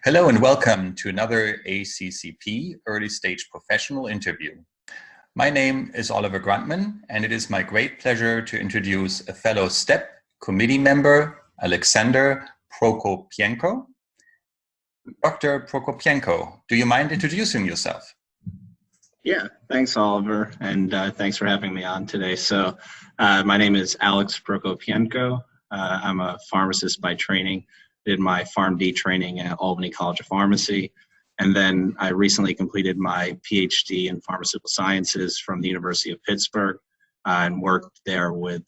Hello and welcome to another ACCP Early Stage Professional Interview. My name is Oliver Grundmann, and it is my great pleasure to introduce a fellow STEP committee member, Alexander Prokopienko. Dr. Prokopienko, do you mind introducing yourself? Yeah, thanks, Oliver, and thanks for having me on today. So my name is Alex Prokopienko. I'm a pharmacist by training. Did my PharmD training at Albany College of Pharmacy, and then I recently completed my PhD in pharmaceutical sciences from the University of Pittsburgh and worked there with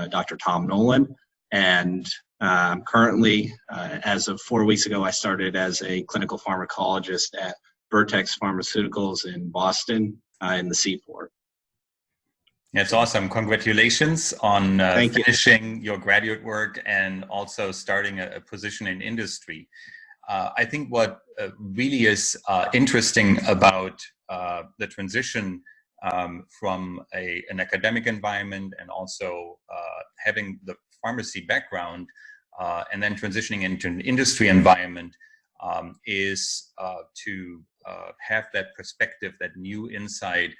Dr. Tom Nolan. And currently, as of 4 weeks ago, I started as a clinical pharmacologist at Vertex Pharmaceuticals in Boston in the Seaport. It's awesome. Congratulations on finishing your graduate work and also starting a position in industry. I think what really is interesting about the transition from an academic environment and also having the pharmacy background and then transitioning into an industry environment is to have that perspective, that new insight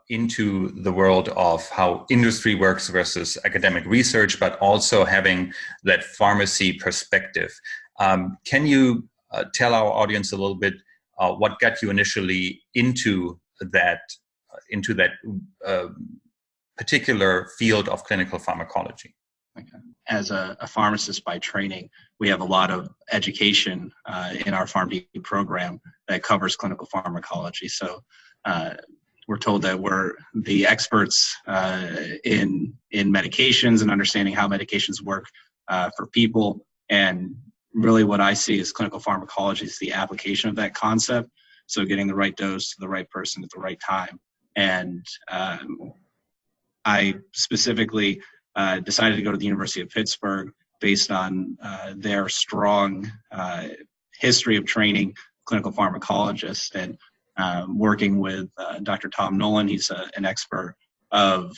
into the world of how industry works versus academic research, but also having that pharmacy perspective. Can you tell our audience a little bit what got you initially into that particular field of clinical pharmacology? Okay. As a pharmacist by training, we have a lot of education in our PharmD program that covers clinical pharmacology. So we're told that we're the experts in medications and understanding how medications work for people. And really what I see as clinical pharmacology is the application of that concept. So getting the right dose to the right person at the right time. And I specifically decided to go to the University of Pittsburgh based on their strong history of training clinical pharmacologists and working with Dr. Tom Nolan. He's an expert of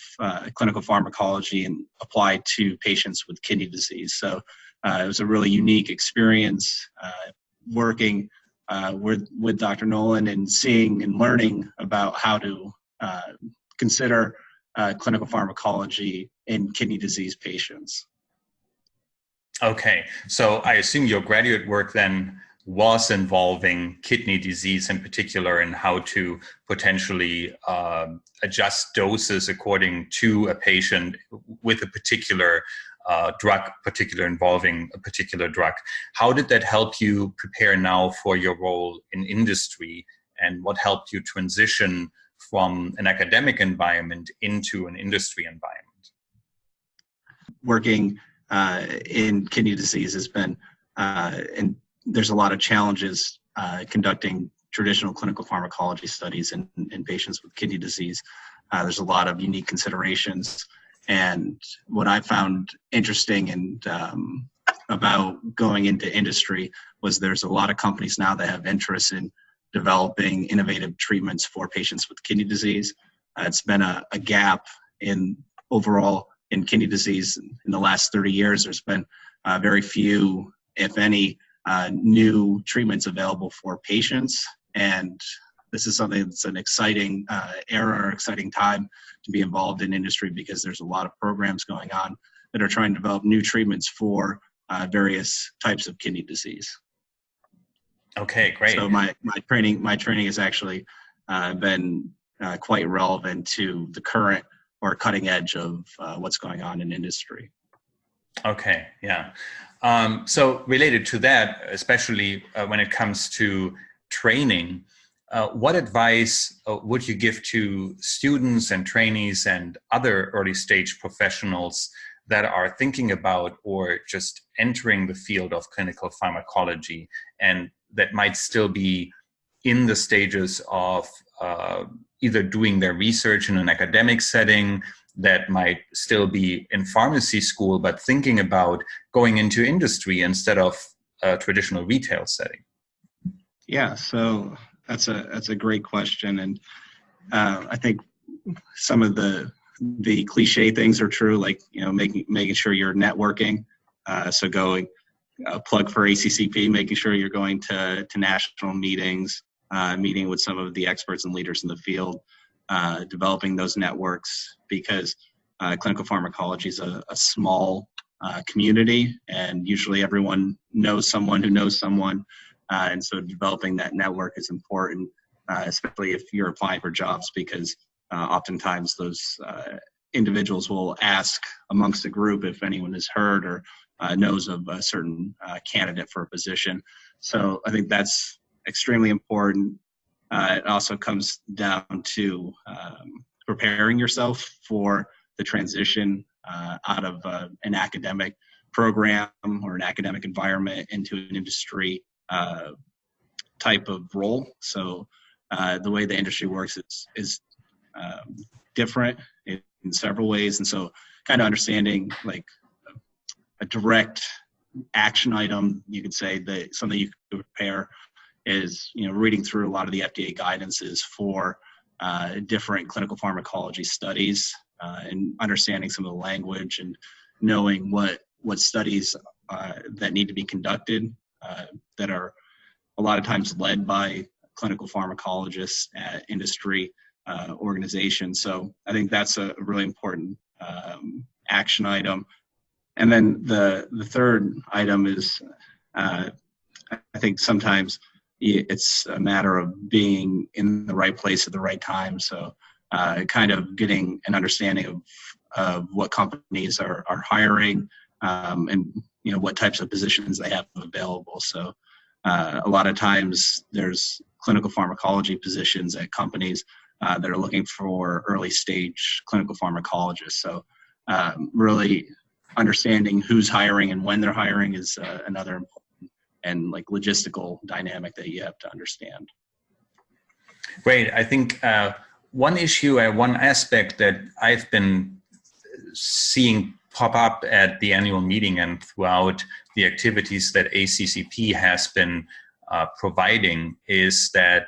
clinical pharmacology and applied to patients with kidney disease. So it was a really unique experience working with Dr. Nolan and seeing and learning about how to consider clinical pharmacology in kidney disease patients. Okay, so I assume your graduate work then was involving kidney disease in particular and how to potentially adjust doses according to a patient with a particular involving a particular drug. How did that help you prepare now for your role in industry, and what helped you transition from an academic environment into an industry environment? Working in kidney disease has been, and there's a lot of challenges conducting traditional clinical pharmacology studies in patients with kidney disease. There's a lot of unique considerations. And what I found interesting and about going into industry was there's a lot of companies now that have interest in developing innovative treatments for patients with kidney disease. It's been a gap overall in kidney disease in the last 30 years. There's been very few, if any, new treatments available for patients. And this is something that's an exciting exciting time to be involved in industry, because there's a lot of programs going on that are trying to develop new treatments for various types of kidney disease. Okay, great. So my training has actually been quite relevant to the current or cutting edge of what's going on in industry. Okay, yeah. So related to that, especially when it comes to training, what advice would you give to students and trainees and other early stage professionals that are thinking about or just entering the field of clinical pharmacology and that might still be in the stages of either doing their research in an academic setting, that might still be in pharmacy school, but thinking about going into industry instead of a traditional retail setting? Yeah, so that's a great question. And I think some of the cliche things are true, like, making sure you're networking. So going a plug for ACCP, making sure you're going to national meetings, meeting with some of the experts and leaders in the field, developing those networks, because clinical pharmacology is a small community, and usually everyone knows someone who knows someone, and so developing that network is important, especially if you're applying for jobs, because oftentimes those individuals will ask amongst the group if anyone has heard or knows of a certain candidate for a position. So I think that's extremely important. It also comes down to preparing yourself for the transition out of an academic program or an academic environment into an industry type of role. So the way the industry works is different in several ways, and so kind of understanding like a direct action item, you could say, that something you could prepare is, reading through a lot of the FDA guidances for different clinical pharmacology studies, and understanding some of the language and knowing what studies that need to be conducted that are a lot of times led by clinical pharmacologists at industry organizations. So I think that's a really important action item. And then the third item is, I think sometimes it's a matter of being in the right place at the right time. So kind of getting an understanding of what companies are hiring, and what types of positions they have available. So a lot of times there's clinical pharmacology positions at companies that are looking for early stage clinical pharmacologists. So really understanding who's hiring and when they're hiring is another important and like logistical dynamic that you have to understand. Great. I think one issue, one aspect that I've been seeing pop up at the annual meeting and throughout the activities that ACCP has been providing is that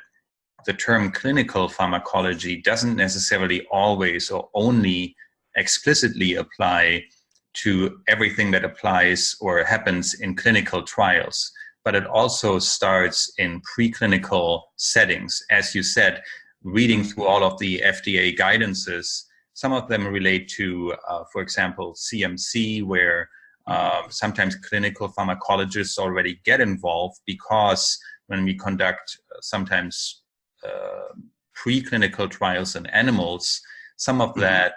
the term clinical pharmacology doesn't necessarily always or only explicitly apply to everything that applies or happens in clinical trials, but it also starts in preclinical settings. As you said, reading through all of the FDA guidances, some of them relate to, for example, CMC, where sometimes clinical pharmacologists already get involved, because when we conduct sometimes preclinical trials in animals, some of that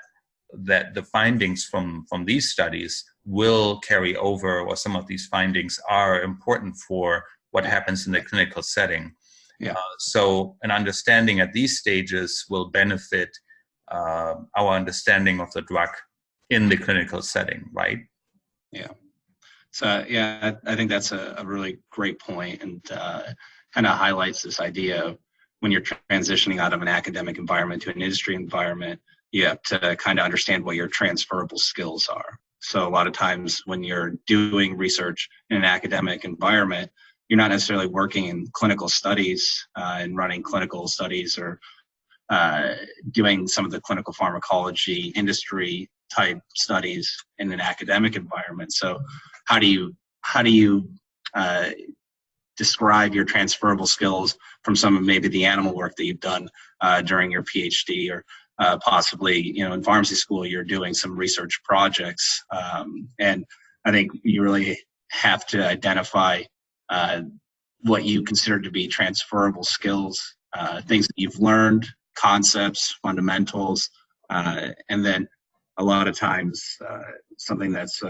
the findings from these studies will carry over, or some of these findings are important for what happens in the clinical setting. Yeah. So an understanding at these stages will benefit our understanding of the drug in the clinical setting, right? Yeah. So yeah, I think that's a really great point, and kind of highlights this idea of when you're transitioning out of an academic environment to an industry environment, you have to kind of understand what your transferable skills are. So a lot of times when you're doing research in an academic environment, you're not necessarily working in clinical studies and running clinical studies, or doing some of the clinical pharmacology industry type studies in an academic environment. So how do you describe your transferable skills from some of maybe the animal work that you've done during your PhD, or possibly, in pharmacy school, you're doing some research projects. And I think you really have to identify what you consider to be transferable skills, things that you've learned, concepts, fundamentals, and then a lot of times something that's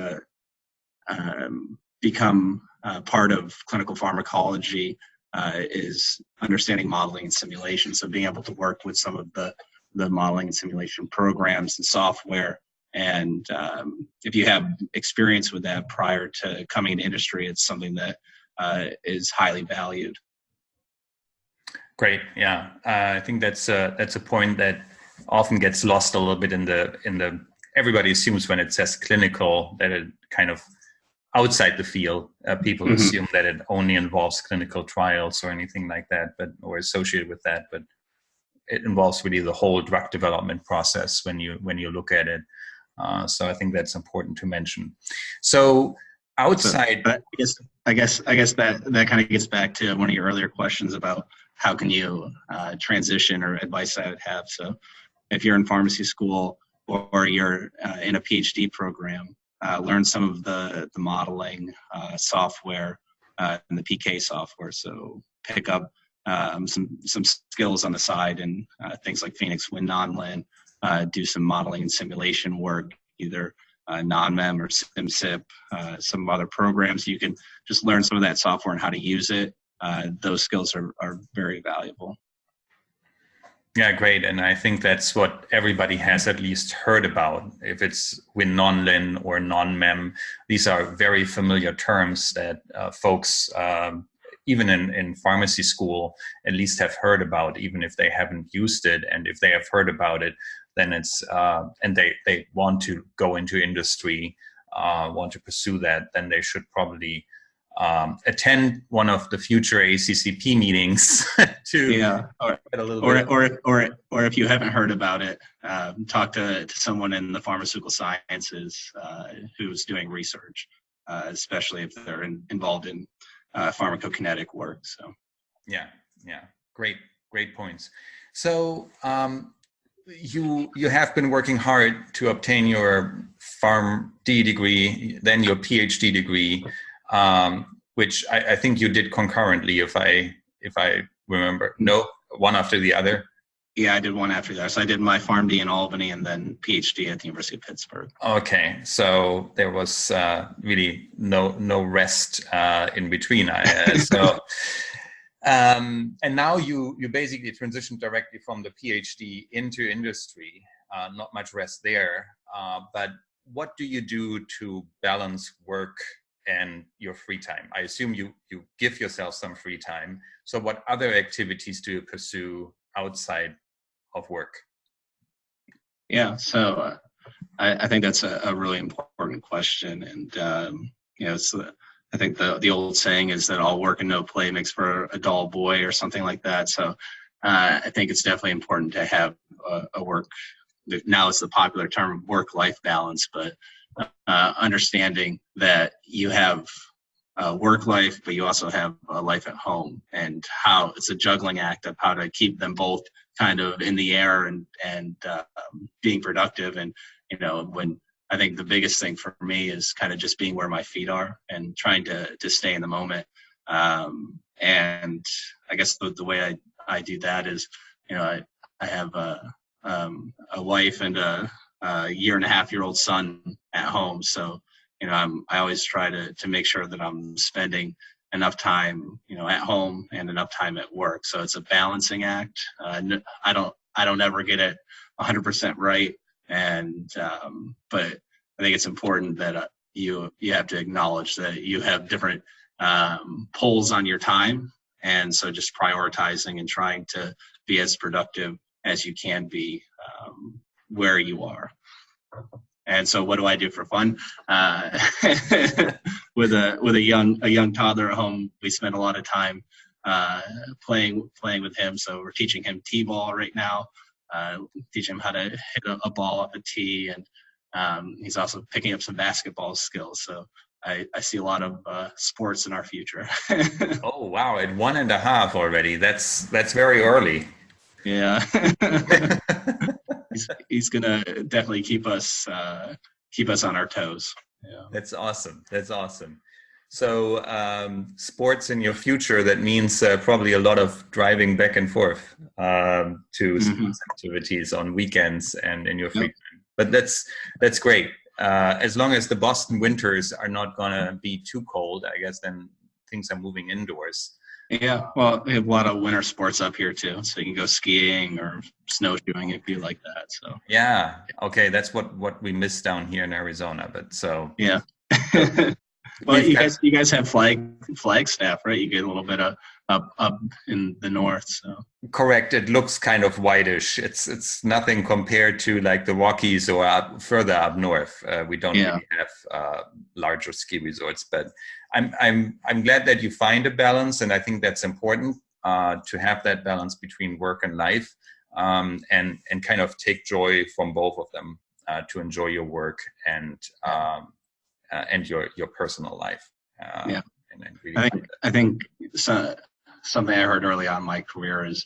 become part of clinical pharmacology is understanding modeling and simulation. So being able to work with some of the modeling and simulation programs and software. And if you have experience with that prior to coming into industry, it's something that is highly valued. Great. Yeah, I think that's a point that often gets lost a little bit in the. Everybody assumes when it says clinical that it kind of outside the field. People assume that it only involves clinical trials or anything like that, or associated with that. But it involves really the whole drug development process when you look at it. So I think that's important to mention. So outside. So, I guess that kind of gets back to one of your earlier questions about how can you transition, or advice I would have. So if you're in pharmacy school or you're in a PhD program, learn some of the modeling software and the PK software. So pick up some skills on the side, and things like Phoenix Wind Non-Lin, do some modeling and simulation work, either non-mem or SimSip, some other programs. You can just learn some of that software and how to use it. Those skills are very valuable. Yeah, great. And I think that's what everybody has at least heard about. If it's Win Non-Lin or non-mem, these are very familiar terms that folks, even in pharmacy school, at least have heard about, even if they haven't used it. And if they have heard about it, then it's, and they want to go into industry, want to pursue that, then they should probably attend one of the future ACCP meetings to get a little bit. Or if you haven't heard about it, talk to someone in the pharmaceutical sciences who's doing research, especially if they're involved in pharmacokinetic work. So yeah, great points. So you have been working hard to obtain your PharmD degree, then your PhD degree. Which I think you did concurrently, if I remember. No, one after the other. Yeah, I did one after the other. So I did my PharmD in Albany and then PhD at the University of Pittsburgh. Okay, so there was really no rest in between. And now you basically transitioned directly from the PhD into industry. Not much rest there, but what do you do to balance work and your free time? I assume you give yourself some free time. So what other activities do you pursue outside of work? Yeah, so I think that's a really important question. And, I think the old saying is that all work and no play makes for a dull boy, or something like that. So I think it's definitely important to have a work, now it's the popular term, work-life balance, but understanding that you have work life, but you also have a life at home, and how it's a juggling act of how to keep them both kind of in the air and being productive. And, when I think the biggest thing for me is kind of just being where my feet are and trying to stay in the moment. And I guess the way I do that is, I have a wife and a 1.5-year-old son at home. So, I always try to make sure that I'm spending enough time, at home and enough time at work. So it's a balancing act. I don't ever get it 100% right. And, but I think it's important that you have to acknowledge that you have different pulls on your time. And so just prioritizing and trying to be as productive as you can be where you are. And so what do I do for fun? With a young toddler at home, we spend a lot of time playing with him. So we're teaching him T-ball right now, teaching him how to hit a ball off a tee, and he's also picking up some basketball skills. So I see a lot of sports in our future. Oh wow! At 1.5 already. That's very early. Yeah. He's gonna definitely keep us on our toes. Yeah. That's awesome. So sports in your future, that means probably a lot of driving back and forth to sports activities on weekends and in your free time. But that's great. As long as the Boston winters are not gonna be too cold, I guess then things are moving indoors. Yeah, well, we have a lot of winter sports up here too, so you can go skiing or snowshoeing if you like that. So yeah, okay, that's what we miss down here in Arizona. But so yeah, well, you guys have Flagstaff, right? You get a little bit of up in the north. So correct. It looks kind of whitish. It's nothing compared to like the Rockies or further up north. We don't really have larger ski resorts, but I'm glad that you find a balance, and I think that's important to have that balance between work and life, and kind of take joy from both of them, to enjoy your work and and your personal life. Yeah, and really I think so, something I heard early on in my career is,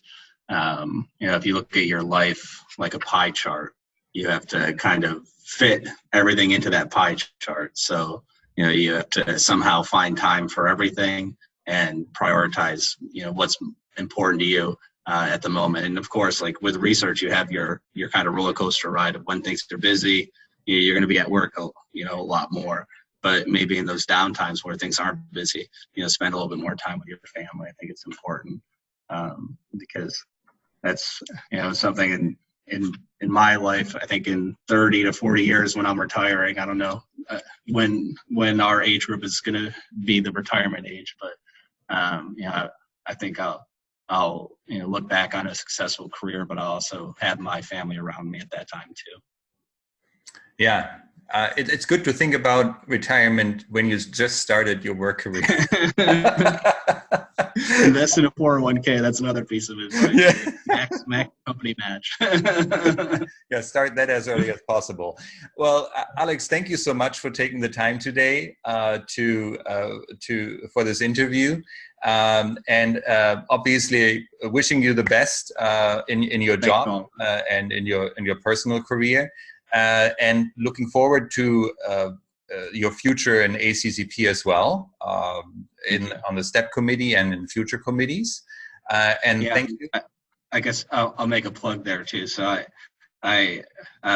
if you look at your life like a pie chart, you have to kind of fit everything into that pie chart. So, you have to somehow find time for everything and prioritize, what's important to you at the moment. And of course, like with research, you have your kind of roller coaster ride of when things are busy, you're going to be at work, a lot more. But maybe in those downtimes where things aren't busy, spend a little bit more time with your family. I think it's important because that's, something in my life. I think in 30 to 40 years when I'm retiring, I don't know when our age group is going to be the retirement age, but I think I'll look back on a successful career, but I'll also have my family around me at that time too. Yeah. It's good to think about retirement when you just started your work career. Invest in a 401k. That's another piece of advice. Yeah. Max company match. Yeah, start that as early as possible. Well, Alex, thank you so much for taking the time today for this interview. And obviously wishing you the best in your job and in your personal career. And looking forward to your future in ACCP as well, on the STEP committee and in future committees. Thank you. I guess I'll make a plug there too. So I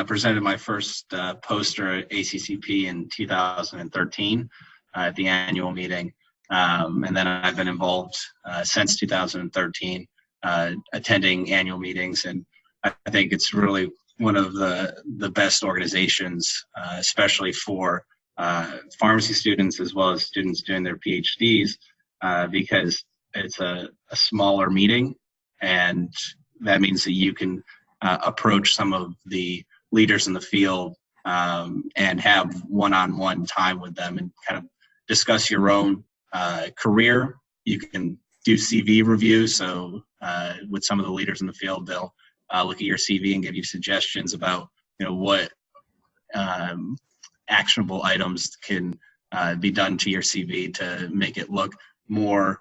presented my first poster at ACCP in 2013 at the annual meeting. And then I've been involved since 2013, attending annual meetings. And I think it's really one of the best organizations, especially for pharmacy students as well as students doing their PhDs, because it's a smaller meeting, and that means that you can approach some of the leaders in the field and have one-on-one time with them and kind of discuss your own career. You can do CV reviews. So with some of the leaders in the field, they'll look at your CV and give you suggestions about what actionable items can be done to your CV to make it look more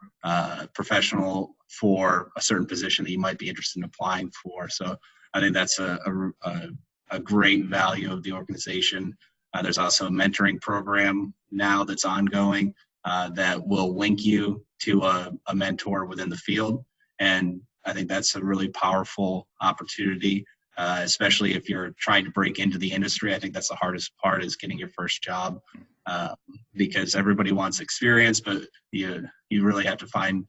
professional for a certain position that you might be interested in applying for. So I think that's a great value of the organization. There's also a mentoring program now that's ongoing that will link you to a mentor within the field. And I think that's a really powerful opportunity, especially if you're trying to break into the industry. I think that's the hardest part, is getting your first job, because everybody wants experience, but you really have to find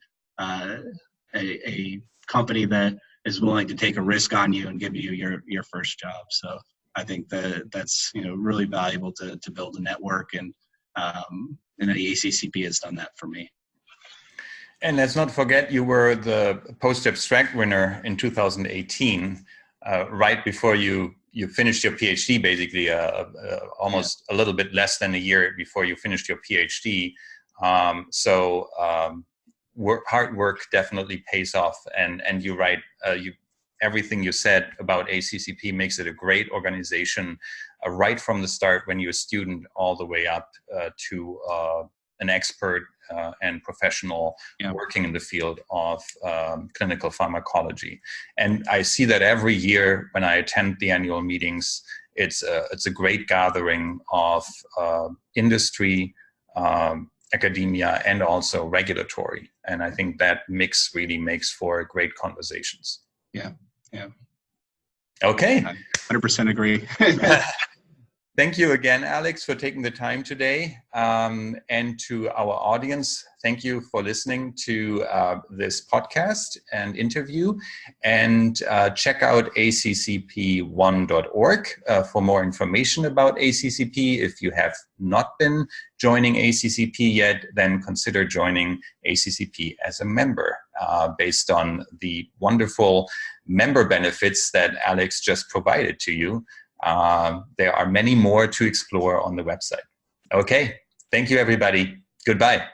a company that is willing to take a risk on you and give you your first job. So I think that's really valuable to build a network, and the ACCP has done that for me. And let's not forget, you were the post-abstract winner in 2018, right before you finished your PhD, basically almost a little bit less than a year before you finished your PhD. Hard work definitely pays off. And you're right, everything you said about ACCP makes it a great organization, right from the start when you're a student all the way up to an expert and professional working in the field of clinical pharmacology. And I see that every year when I attend the annual meetings. It's a great gathering of industry, academia, and also regulatory. And I think that mix really makes for great conversations. Yeah. Okay. I 100% agree. Thank you again, Alex, for taking the time today. And to our audience, thank you for listening to this podcast and interview. And check out ACCP1.org for more information about ACCP. If you have not been joining ACCP yet, then consider joining ACCP as a member based on the wonderful member benefits that Alex just provided to you. There are many more to explore on the website. Okay, thank you, everybody. Goodbye.